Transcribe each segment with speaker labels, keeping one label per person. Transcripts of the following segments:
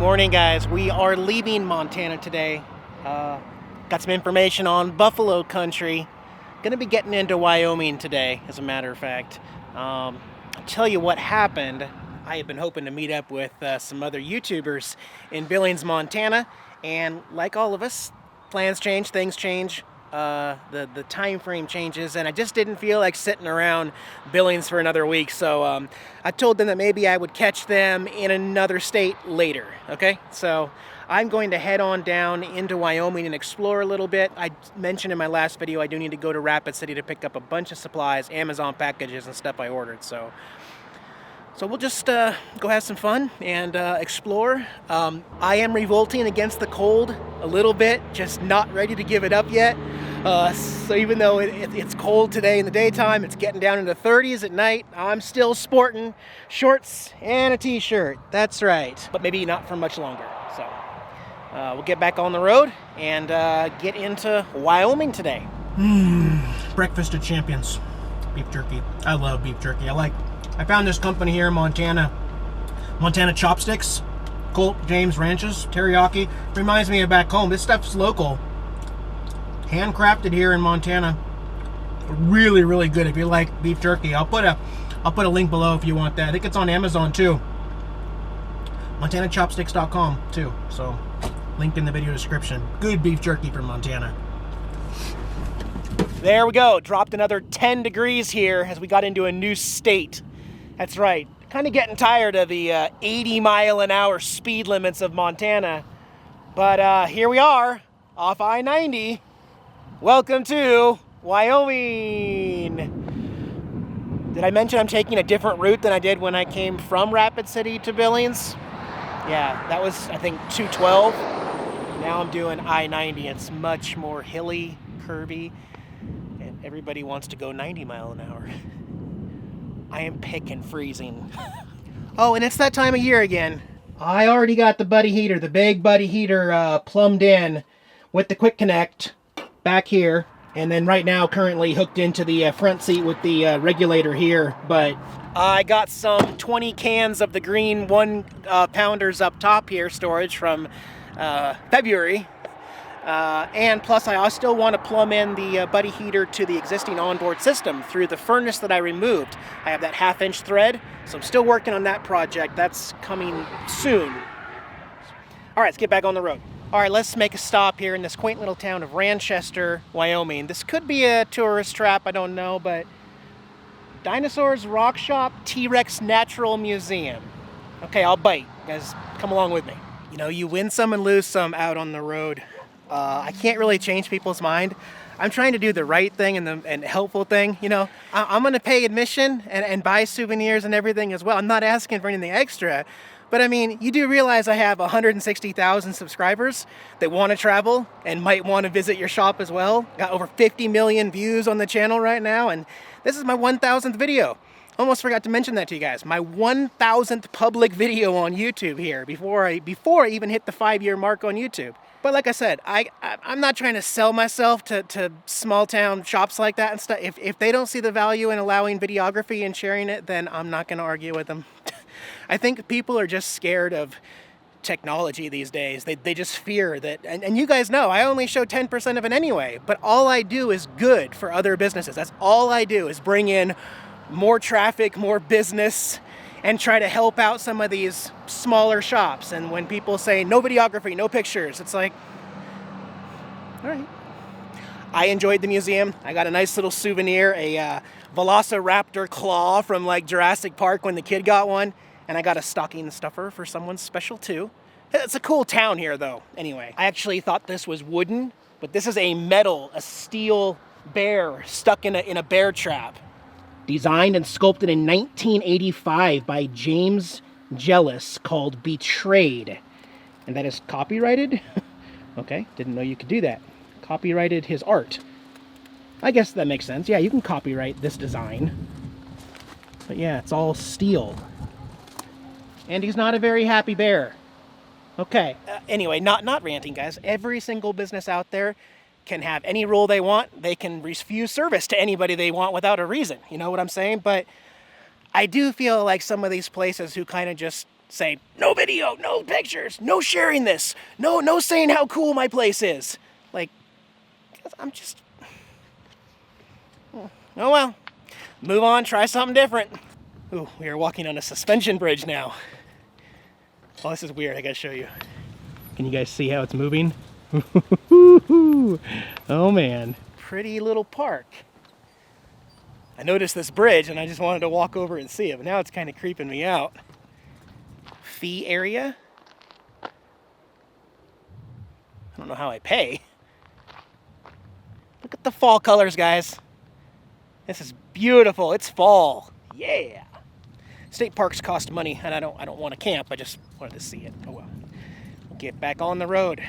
Speaker 1: Morning, guys. We are leaving Montana today. Got some information on buffalo country. Gonna be getting into Wyoming today, as a matter of fact. I'll tell you what happened. I have been hoping to meet up with some other YouTubers in Billings, Montana, and like all of us, plans change, things change. The time frame changes, and I just didn't feel like sitting around Billings for another week, so I told them that maybe I would catch them in another state later. Okay, so I'm going to head on down into Wyoming and explore a little bit. I mentioned in my last video I do need to go to Rapid City to pick up a bunch of supplies, Amazon packages and stuff I ordered, so we'll just go have some fun and explore. I am revolting against the cold a little bit, just not ready to give it up yet. So even though it's cold today in the daytime, it's getting down into the 30s at night, I'm still sporting shorts and a t-shirt. That's right, but maybe not for much longer. So we'll get back on the road and get into Wyoming today. Breakfast of champions. Beef jerky. I love beef jerky. I found this company here in Montana Chopsticks, Colt James Ranches, teriyaki. Reminds me of back home. This stuff's local, handcrafted here in Montana. Really, really good if you like beef jerky. I'll put a link below if you want that. I think it's on Amazon too. MontanaChopsticks.com too. So, link in the video description. Good beef jerky from Montana. There we go. Dropped another 10 degrees here as we got into a new state. That's right. Kind of getting tired of the 80-mile-an-hour speed limits of Montana. But here we are, off I-90. Welcome to Wyoming. Did I mention I'm taking a different route than I did when I came from Rapid City to Billings? Yeah, that was, I think, 212. Now I'm doing I-90. It's much more hilly, curvy, and everybody wants to go 90 mile an hour. I am picking freezing. Oh, and it's that time of year again. I already got the buddy heater, the big buddy heater plumbed in with the quick connect back here. And then right now currently hooked into the front seat with the regulator here. But I got some 20 cans of the green 1-pounders up top here, storage from February. And plus I still want to plumb in the buddy heater to the existing onboard system through the furnace that I removed. I have that 1/2-inch thread, so I'm still working on that project. That's coming soon. All right, let's get back on the road. All right, let's make a stop here in this quaint little town of Ranchester, Wyoming. This could be a tourist trap, I don't know, but Dinosaurs Rock Shop T-Rex Natural Museum. Okay, I'll bite. You guys, come along with me. You know, you win some and lose some out on the road. I can't really change people's mind. I'm trying to do the right thing and helpful thing. You know, I'm going to pay admission and buy souvenirs and everything as well. I'm not asking for anything extra. But I mean, you do realize I have 160,000 subscribers that want to travel and might want to visit your shop as well. Got over 50 million views on the channel right now. And this is my 1,000th video. Almost forgot to mention that to you guys. My 1,000th public video on YouTube here before I even hit the 5-year mark on YouTube. But like I said, I'm not trying to sell myself to small town shops like that and stuff. If they don't see the value in allowing videography and sharing it, then I'm not going to argue with them. I think people are just scared of technology these days. They just fear that, and you guys know, I only show 10% of it anyway, but all I do is good for other businesses. That's all I do is bring in more traffic, more business, and try to help out some of these smaller shops. And when people say no videography, no pictures, it's like, all right. I enjoyed the museum. I got a nice little souvenir, a Velociraptor claw from like Jurassic Park when the kid got one. And I got a stocking stuffer for someone special too. It's a cool town here though. Anyway, I actually thought this was wooden, but this is a steel bear stuck in a bear trap. Designed and sculpted in 1985 by James Jealous, called Betrayed. And that is copyrighted? Okay, didn't know you could do that. Copyrighted his art. I guess that makes sense. Yeah, you can copyright this design. But yeah, it's all steel. And he's not a very happy bear. Okay, anyway, not ranting, guys. Every single business out there can have any rule they want. They can refuse service to anybody they want without a reason. You know what I'm saying? But I do feel like some of these places who kind of just say, no video, no pictures, no sharing this, no saying how cool my place is. Like, I'm just, oh well, move on, try something different. Ooh, we are walking on a suspension bridge now. Oh, this is weird, I gotta show you. Can you guys see how it's moving? Oh man, pretty little park. I noticed this bridge and I just wanted to walk over and see it, but now it's kind of creeping me out. Fee area. I don't know how I pay. Look at the fall colors, guys. This is beautiful. It's fall. Yeah. State parks cost money, and I don't want to camp. I just wanted to see it. Oh well. We'll get back on the road.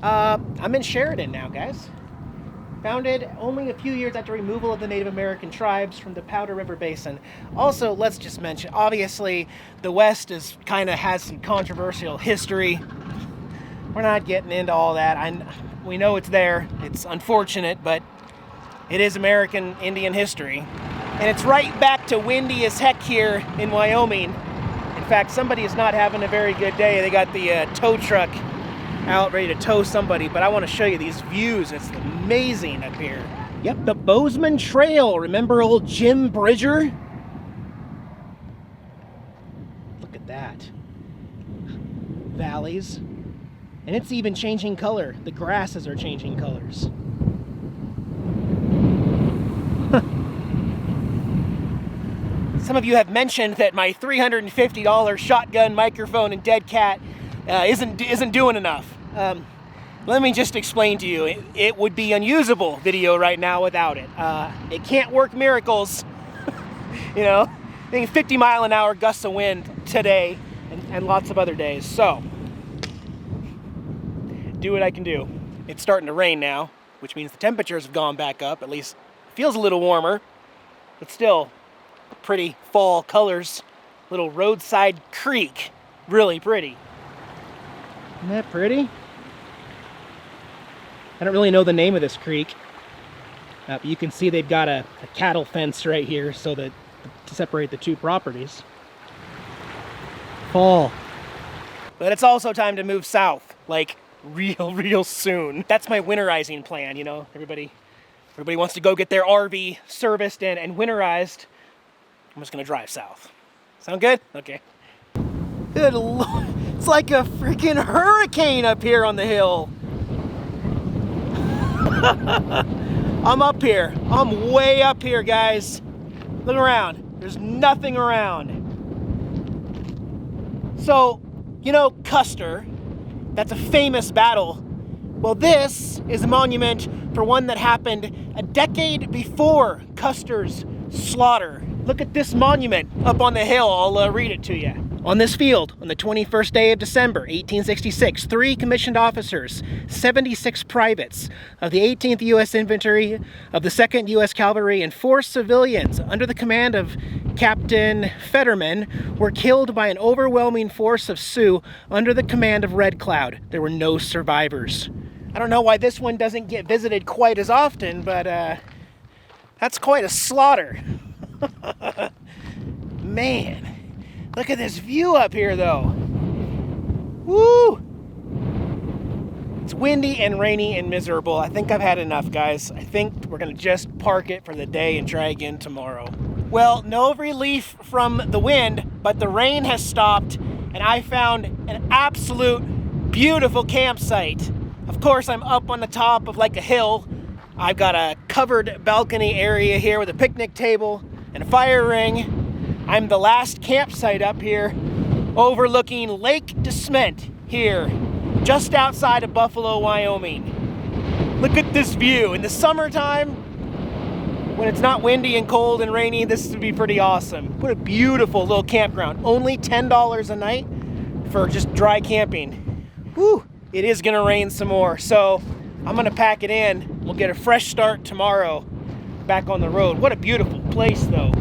Speaker 1: I'm in Sheridan now, guys. Founded only a few years after removal of the Native American tribes from the Powder River Basin. Also, let's just mention, obviously, the West has some controversial history. We're not getting into all that. We know it's there. It's unfortunate, but it is American Indian history. And it's right back to windy as heck here in Wyoming. In fact, somebody is not having a very good day. They got the tow truck out ready to tow somebody, but I want to show you these views. It's amazing up here. Yep, the Bozeman Trail. Remember old Jim Bridger? Look at that. Valleys. And it's even changing color. The grasses are changing colors. Some of you have mentioned that my $350 shotgun microphone and Deadcat isn't doing enough. Let me just explain to you. It would be unusable video right now without it. It can't work miracles. You know, I think 50-mile-an-hour gusts of wind today and lots of other days. So, do what I can do. It's starting to rain now, which means the temperatures have gone back up. At least it feels a little warmer, but still pretty fall colors. Little Roadside Creek, really pretty. Isn't that pretty? I don't really know the name of this creek. But you can see they've got a cattle fence right here so that to separate the two properties. Fall. But it's also time to move south, like real soon. That's my winterizing plan, you know. Everybody wants to go get their RV serviced and winterized. I'm just gonna drive south. Sound good? Okay. Good Lord. It's like a freaking hurricane up here on the hill. I'm up here. I'm way up here, guys. Look around. There's nothing around. So, you know Custer, that's a famous battle. Well, this is a monument for one that happened a decade before Custer's slaughter. Look at this monument up on the hill. I'll read it to you. On this field, on the 21st day of December, 1866, 3 commissioned officers, 76 privates of the 18th U.S. Infantry, of the 2nd U.S. Cavalry, and 4 civilians under the command of Captain Fetterman were killed by an overwhelming force of Sioux under the command of Red Cloud. There were no survivors. I don't know why this one doesn't get visited quite as often, but that's quite a slaughter. Man. Look at this view up here, though. Woo! It's windy and rainy and miserable. I think I've had enough, guys. I think we're gonna just park it for the day and try again tomorrow. Well, no relief from the wind, but the rain has stopped, and I found an absolute beautiful campsite. Of course, I'm up on the top of like a hill. I've got a covered balcony area here with a picnic table and a fire ring. I'm the last campsite up here, overlooking Lake DeSmet here, just outside of Buffalo, Wyoming. Look at this view. In the summertime, when it's not windy and cold and rainy, this would be pretty awesome. What a beautiful little campground. Only $10 a night for just dry camping. Whew, it is gonna rain some more, so I'm gonna pack it in. We'll get a fresh start tomorrow back on the road. What a beautiful place, though.